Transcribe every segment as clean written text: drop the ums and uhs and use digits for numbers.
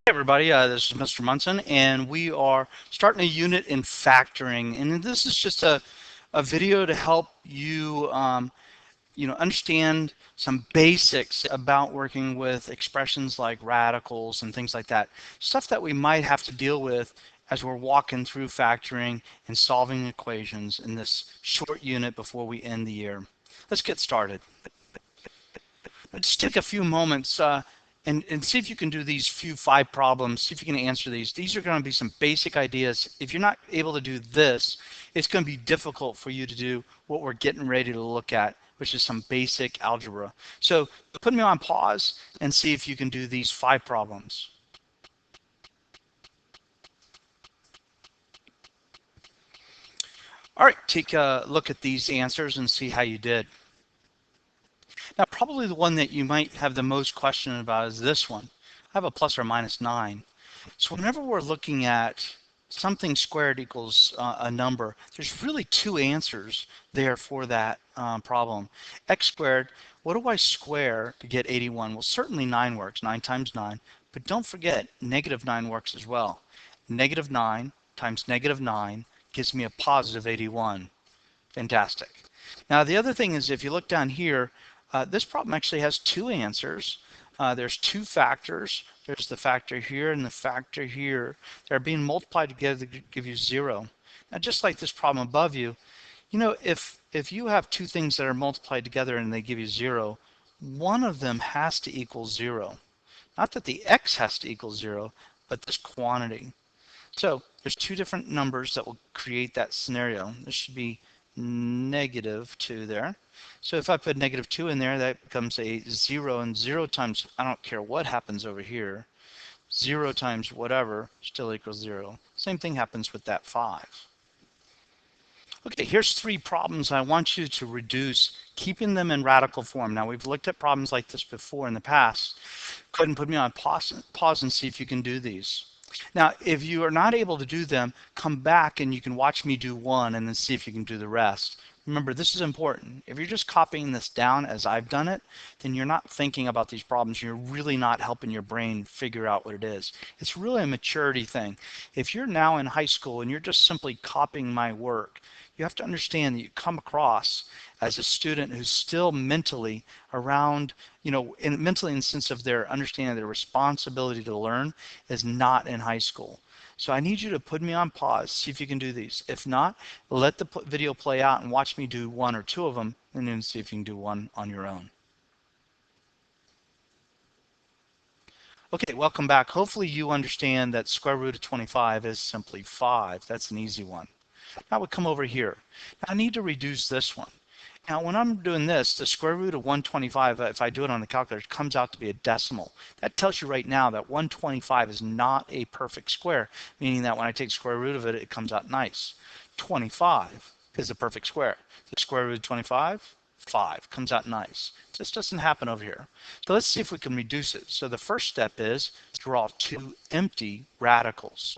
Everybody, this is Mr. Munson, and we are starting a unit in factoring. And this is just a video to help you, understand some basics about working with expressions like radicals and things like that. Stuff that we might have to deal with as we're walking through factoring and solving equations in this short unit before we end the year. Let's get started. Just take a few moments and see if you can do these five problems, see if you can answer these. These are going to be some basic ideas. If you're not able to do this, it's going to be difficult for you to do what we're getting ready to look at, which is some basic algebra. So put me on pause and see if you can do these five problems. All right, take a look at these answers and see how you did. Now, probably the one that you might have the most question about is this one. I have a plus or minus 9. So whenever we're looking at something squared equals a number, there's really two answers there for that problem. X squared, what do I square to get 81? Well, certainly 9 works, 9 times 9. But don't forget, negative 9 works as well. Negative 9 times negative 9 gives me a positive 81. Fantastic. Now the other thing is if you look down here, this problem actually has two answers. There's two factors. There's the factor here and the factor here. They're being multiplied together to give you 0. Now just like this problem above you, if you have two things that are multiplied together and they give you 0, one of them has to equal 0. Not that the x has to equal 0, but this quantity. So there's two different numbers that will create that scenario. This should be negative 2 there. So if I put negative 2 in there, that becomes a 0, and 0 times, I don't care what happens over here, 0 times whatever still equals 0. Same thing happens with that 5. Okay, here's three problems I want you to reduce, keeping them in radical form. Now, we've looked at problems like this before in the past. Go ahead and put me on pause and see if you can do these. Now, if you are not able to do them, come back and you can watch me do one and then see if you can do the rest. Remember, this is important. If you're just copying this down as I've done it, then you're not thinking about these problems. You're really not helping your brain figure out what it is. It's really a maturity thing. If you're now in high school and you're just simply copying my work, you have to understand that you come across as a student who's still mentally around, mentally in the sense of their understanding their responsibility to learn is not in high school. So I need you to put me on pause, see if you can do these. If not, let the video play out and watch me do one or two of them, and then see if you can do one on your own. Okay, welcome back. Hopefully you understand that square root of 25 is simply 5. That's an easy one. Now we come over here. Now I need to reduce this one. Now when I'm doing this, the square root of 125, if I do it on the calculator, comes out to be a decimal. That tells you right now that 125 is not a perfect square, meaning that when I take square root of it, it comes out nice. 25 is a perfect square. The square root of 25, 5, comes out nice. This doesn't happen over here. So let's see if we can reduce it. So the first step is draw two empty radicals.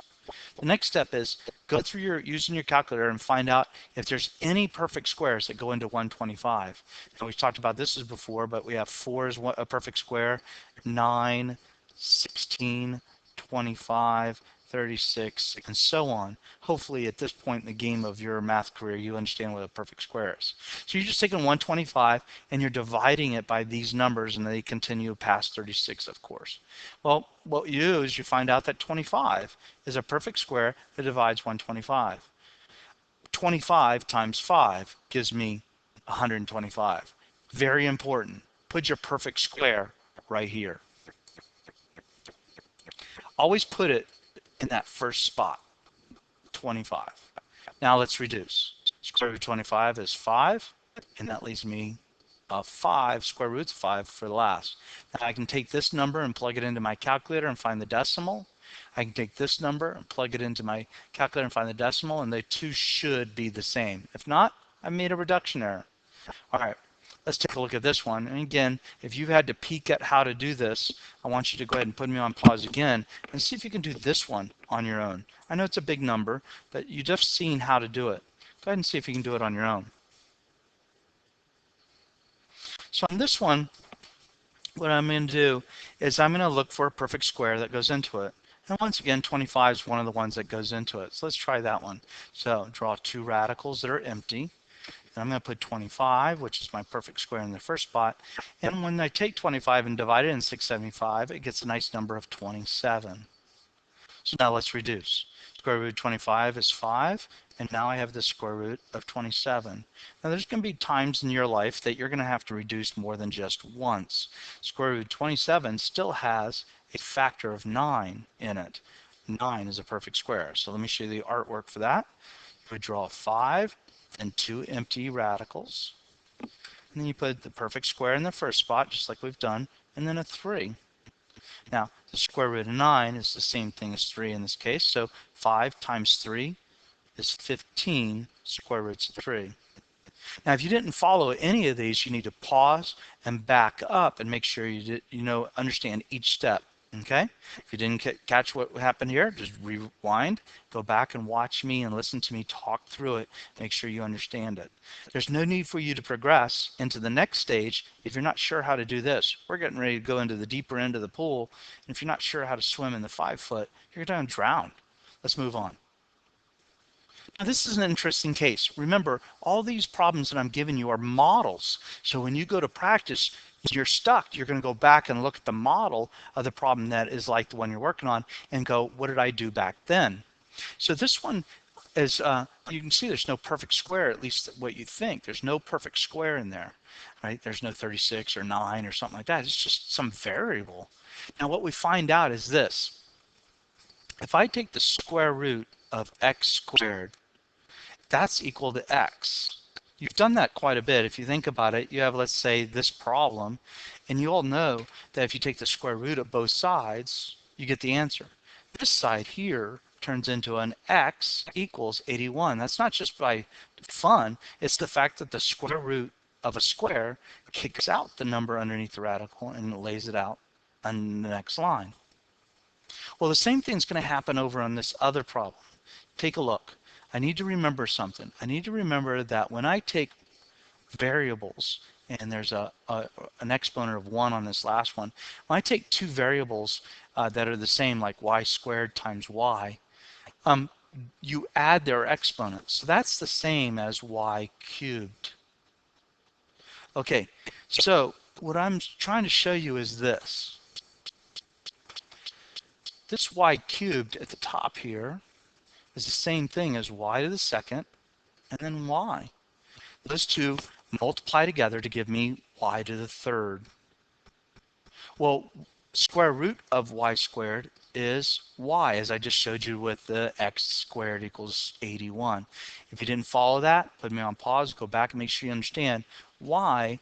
The next step is go through using your calculator and find out if there's any perfect squares that go into 125. And we've talked about this before, but we have 4 is a perfect square, 9, 16, 25, 36, and so on. Hopefully at this point in the game of your math career, you understand what a perfect square is. So you're just taking 125 and you're dividing it by these numbers, and they continue past 36, of course. Well, what you do is you find out that 25 is a perfect square that divides 125. 25 times 5 gives me 125. Very important. Put your perfect square right here. Always put it in that first spot, 25. Now let's reduce. Square root of 25 is 5, and that leaves me 5, square root of 5 for the last. Now I can take this number and plug it into my calculator and find the decimal. I can take this number and plug it into my calculator and find the decimal, and the two should be the same. If not, I made a reduction error. All right, let's take a look at this one. And again, if you've had to peek at how to do this, I want you to go ahead and put me on pause again and see if you can do this one on your own. I know it's a big number, but you've just seen how to do it. Go ahead and see if you can do it on your own. So on this one, what I'm going to do is I'm going to look for a perfect square that goes into it. And once again, 25 is one of the ones that goes into it. So let's try that one. So draw two radicals that are empty. And I'm going to put 25, which is my perfect square in the first spot. And when I take 25 and divide it in 675, it gets a nice number of 27. So now let's reduce. Square root of 25 is 5, and now I have the square root of 27. Now there's going to be times in your life that you're going to have to reduce more than just once. Square root of 27 still has a factor of 9 in it. 9 is a perfect square. So let me show you the artwork for that. We draw 5 and 2 empty radicals. And then you put the perfect square in the first spot, just like we've done, and then a 3. Now, the square root of 9 is the same thing as 3 in this case, so 5 times 3 is 15 square roots of 3. Now, if you didn't follow any of these, you need to pause and back up and make sure you understand each step. Okay? If you didn't catch what happened here, just rewind, go back and watch me and listen to me talk through it. Make sure you understand it. There's no need for you to progress into the next stage if you're not sure how to do this. We're getting ready to go into the deeper end of the pool, and if you're not sure how to swim in the 5 foot, you're going to drown. Let's move on. Now, this is an interesting case. Remember, all these problems that I'm giving you are models. So when you go to practice, you're stuck. You're going to go back and look at the model of the problem that is like the one you're working on and go, what did I do back then? So this one is, you can see there's no perfect square, at least what you think. There's no perfect square in there, right? There's no 36 or 9 or something like that. It's just some variable. Now, what we find out is this. If I take the square root of x squared, that's equal to x. You've done that quite a bit. If you think about it, you have, let's say, this problem, and you all know that if you take the square root of both sides, you get the answer. This side here turns into an x equals 81. That's not just by fun. It's the fact that the square root of a square kicks out the number underneath the radical and lays it out on the next line. Well, the same thing's going to happen over on this other problem. Take a look. I need to remember something. I need to remember that when I take variables, and there's an exponent of 1 on this last one, when I take two variables that are the same, like y squared times y, you add their exponents. So that's the same as y cubed. Okay, so what I'm trying to show you is this. This y cubed at the top here is the same thing as y to the second and then y. Those two multiply together to give me y to the third. Well, square root of y squared is y, as I just showed you with the x squared equals 81. If you didn't follow that, put me on pause, go back and make sure you understand y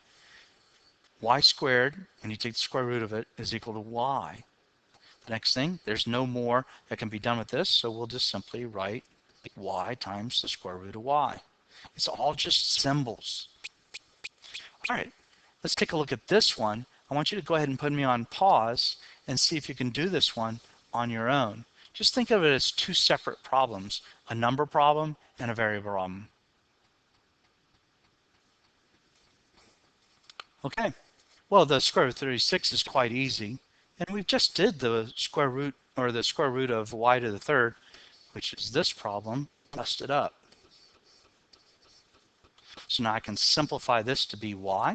squared, when you take the square root of it, is equal to y. The next thing, there's no more that can be done with this, so we'll just simply write y times the square root of y. It's all just symbols. All right, let's take a look at this one. I want you to go ahead and put me on pause and see if you can do this one on your own. Just think of it as two separate problems, a number problem and a variable problem. Okay, well, the square root of 36 is quite easy. And we just did the square root, or the square root of y to the third, which is this problem, busted up. So now I can simplify this to be y.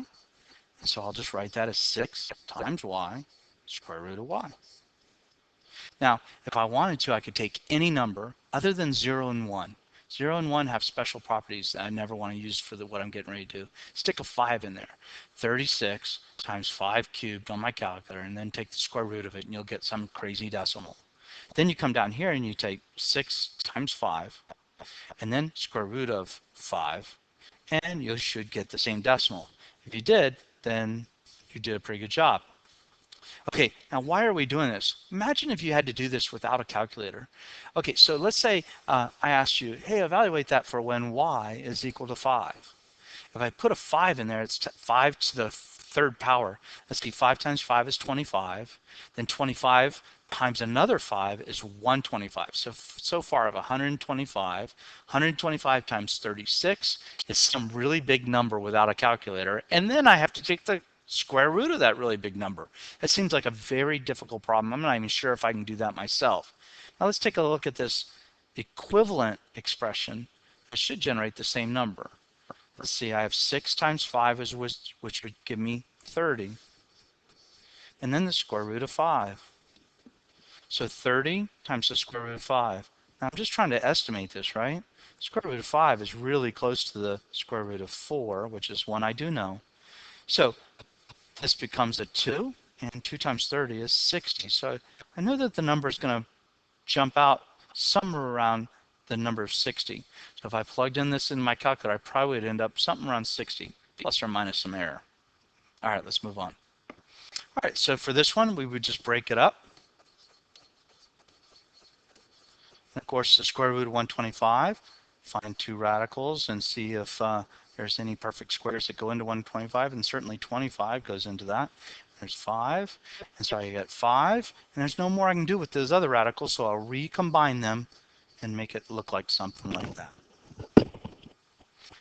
And so I'll just write that as 6 times y, square root of y. Now, if I wanted to, I could take any number other than 0 and 1. 0 and 1 have special properties that I never want to use for what I'm getting ready to do. Stick a 5 in there. 36 times 5 cubed on my calculator, and then take the square root of it, and you'll get some crazy decimal. Then you come down here and you take 6 times 5, and then square root of 5, and you should get the same decimal. If you did, then you did a pretty good job. Okay, now why are we doing this? Imagine if you had to do this without a calculator. Okay, so let's say I asked you, hey, evaluate that for when y is equal to 5. If I put a 5 in there, it's 5 to the third power. Let's see, 5 times 5 is 25. Then 25 times another 5 is 125. So far I have 125. 125 times 36 is some really big number without a calculator. And then I have to take the square root of that really big number. That seems like a very difficult problem. I'm not even sure if I can do that myself. Now let's take a look at this equivalent expression. It should generate the same number. Let's see, I have 6 times 5, which would give me 30. And then the square root of 5. So 30 times the square root of 5. Now I'm just trying to estimate this, right? Square root of 5 is really close to the square root of 4, which is one I do know. So this becomes a 2, and 2 times 30 is 60. So I know that the number is going to jump out somewhere around the number of 60. So if I plugged in this in my calculator, I probably would end up something around 60, plus or minus some error. All right, let's move on. All right, so for this one, we would just break it up. And of course, the square root of 125, find 2 radicals and see if there's any perfect squares that go into 125, and certainly 25 goes into that. There's 5, and so I get 5, and there's no more I can do with those other radicals, so I'll recombine them and make it look like something like that.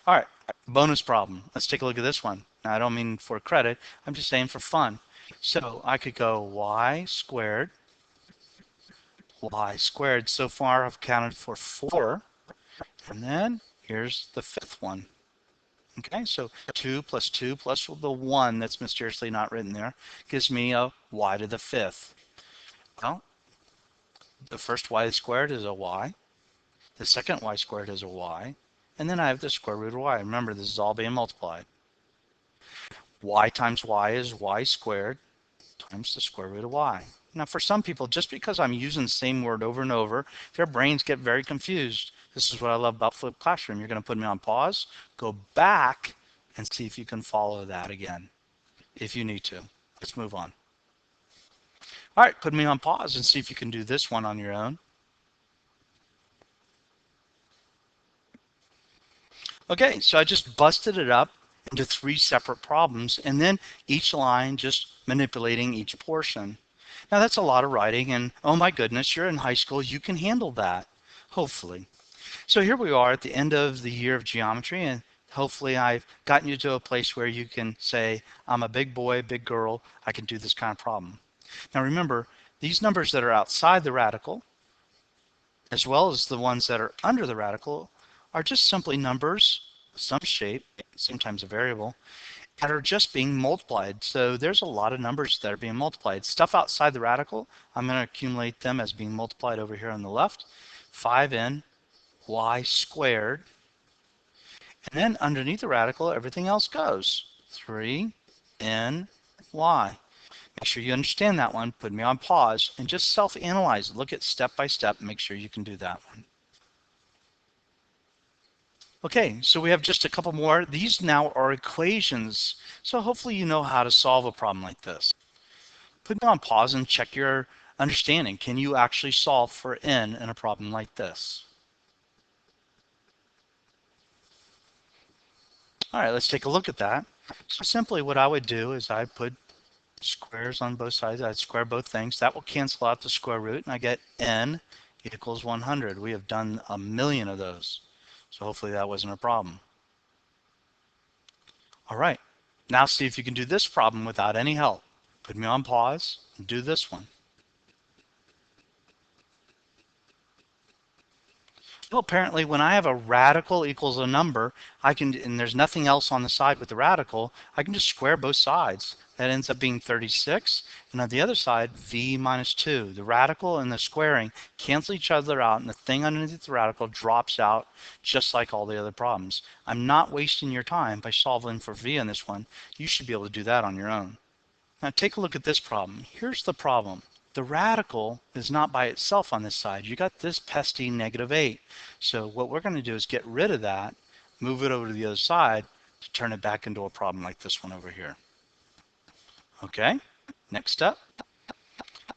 All right, bonus problem. Let's take a look at this one. Now, I don't mean for credit, I'm just saying for fun. So I could go y squared. So far I've counted for 4, and then here's the 5th one. Okay, so 2 plus the 1 that's mysteriously not written there gives me a y to the 5th. Well, the first y squared is a y, the second y squared is a y, and then I have the square root of y. Remember, this is all being multiplied. Y times y is y squared times the square root of y. Now for some people, just because I'm using the same word over and over, their brains get very confused. This is what I love about Flipped Classroom. You're going to put me on pause, go back, and see if you can follow that again, if you need to. Let's move on. All right, put me on pause and see if you can do this one on your own. Okay, so I just busted it up into 3 separate problems, and then each line just manipulating each portion. Now that's a lot of writing, and oh my goodness, you're in high school, you can handle that, hopefully. So here we are at the end of the year of geometry, and hopefully I've gotten you to a place where you can say, I'm a big boy, big girl, I can do this kind of problem. Now remember, these numbers that are outside the radical, as well as the ones that are under the radical, are just simply numbers, some shape, sometimes a variable, that are just being multiplied. So there's a lot of numbers that are being multiplied. Stuff outside the radical, I'm going to accumulate them as being multiplied over here on the left. 5n y squared. And then underneath the radical, everything else goes. 3n y. Make sure you understand that one. Put me on pause and just self-analyze. Look at step by step. Make sure you can do that one. Okay, so we have just a couple more. These now are equations. So hopefully you know how to solve a problem like this. Put me on pause and check your understanding. Can you actually solve for n in a problem like this? All right, let's take a look at that. So simply what I would do is I put squares on both sides. I'd square both things. That will cancel out the square root, and I get n equals 100. We have done a million of those. So hopefully that wasn't a problem. All right, now see if you can do this problem without any help. Put me on pause and do this one. Well, apparently when I have a radical equals a number, and there's nothing else on the side with the radical, I can just square both sides. That ends up being 36. And on the other side, v minus 2. The radical and the squaring cancel each other out, and the thing underneath the radical drops out just like all the other problems. I'm not wasting your time by solving for v on this one. You should be able to do that on your own. Now take a look at this problem. Here's the problem. The radical is not by itself on this side. You got this pesky -8. So what we're going to do is get rid of that, move it over to the other side to turn it back into a problem like this one over here. Okay, next step.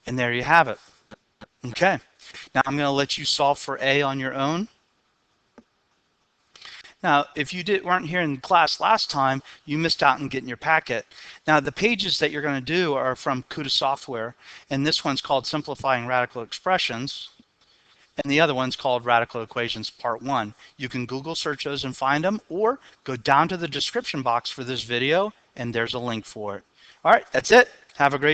And there you have it. Okay, now I'm going to let you solve for A on your own. Now, if you weren't here in class last time, you missed out on getting your packet. Now, the pages that you're going to do are from CUDA software, and this one's called Simplifying Radical Expressions, and the other one's called Radical Equations Part 1. You can Google search those and find them, or go down to the description box for this video, and there's a link for it. All right, that's it. Have a great day.